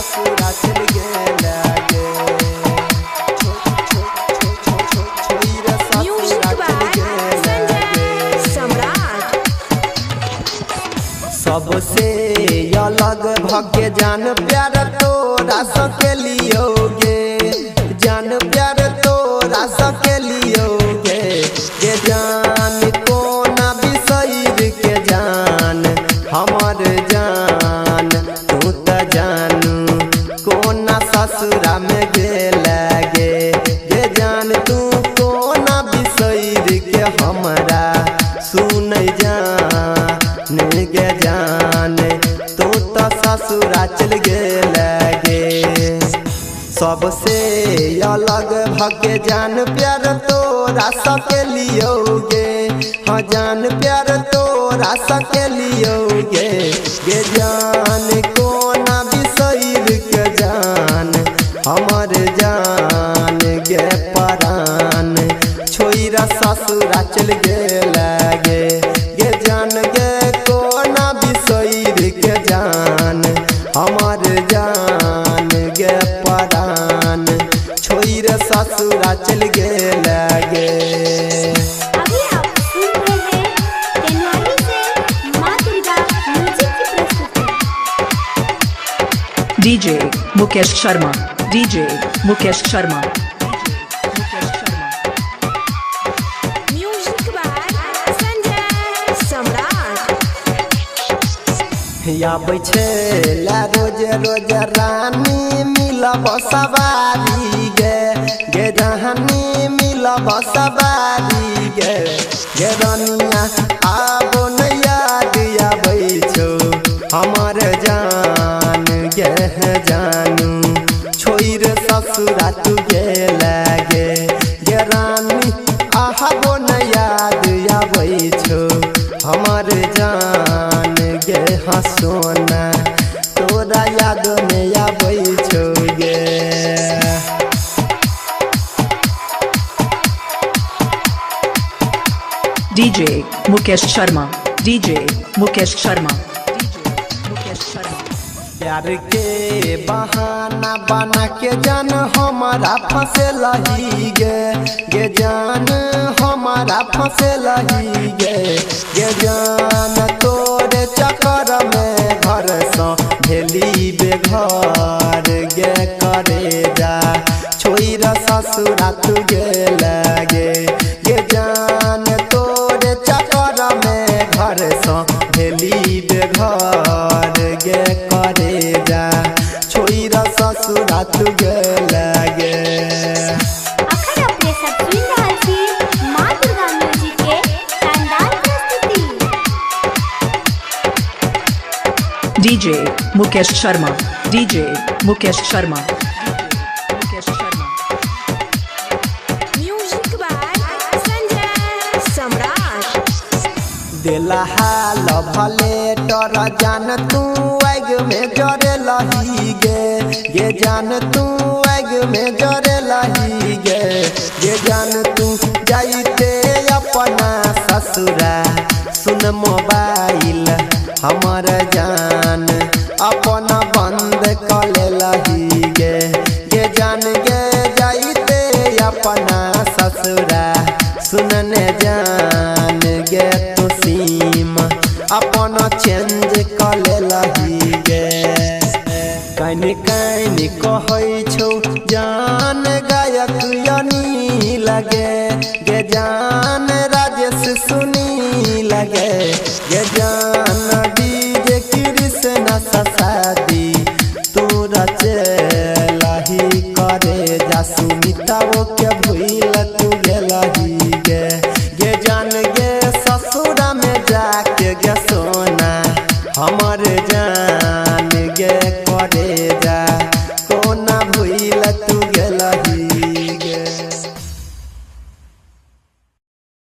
ससुरा चल गेला गे सबसे अलग भगे जान प्यार तोरा सके लियोगे जान प्यार तोरा सके लियोगे ये जान कोना बिसैर के जान हमर जान तू त जानू कोना ससुरा में गेला गे ये जान तू कोना बिसैर के हमरा सुन जान गे जान तू तो ससुरा चल गेला गे सबसे अलग भगे जान प्यार तोरा सके लियोगे हाँ जान प्यार तोरा सके लियोगे गे जान कोना बिसैर के जान हमर जान गे परान छोइरा ससुरा चल गेला गे गे जान गे कोना बिसैर के जान हमर जान गे परान छोइरा ससुरा चल गेला गे। अभी आप सुन रहे हैं तेनाली से माँ दुर्गा म्यूजिक की प्रस्तुति। DJ Mukesh Sharma DJ Mukesh Sharma music by Sanjay Samrat. आबै छेला रोज रोज रानी मिलब सवारी गे गे रानी मिलब सवारी गे गे रानिया आबो न याद आबै छौ हमर जान गे जानू छोइर ससुरा तू गेला गे गे रानी आबो न याद आबै छौ हमर जान गे हंसोना तोरा याद में आबै छौ गे। DJ Mukesh Sharma DJ Mukesh Sharma DJ Mukesh Sharma प्यार के बहाना बना के जान हमारा फंसे लही गे गे जान हमारा फंसे लही गे गे जान तोरे चक्कर में घर से भेली बेघर गे करे जा छोइरा ससुरा तू गेला गे गे जान तोरे चक्कर में घर से भेली बेघर गे करे जा छोइरा ससुरा तू गेला गे। अखन अपने सब सुन रहल छी माँ दुर्गा म्यूजिक के शानदार प्रस्तुति। DJ Mukesh Sharma DJ Mukesh Sharma Mukesh Sharma music by Sanjay Samrat. देला हाल भले डर जान तू आग में जरे लही गे गे जान तू आग में जरे लही गे गे जान तू जाइते अपना ससुरा सुन मोबाइल हमर जान अपना बंद कर लही गे गे जान गे जाइते अपना ससुरा सुनने जान गे तो सीम अपना चेंज कर लही गे कनी कनी कहै छौ जान गायक यानी लगे गे जान राजेश सुनी लगे गे जान डीजे कृष्ण ससादी तोरा चलही करे जा सुमिता वो के भूल तू गेलही गे गे जान गे ससुरा में जाके गे सोना हमर जान गे करे जा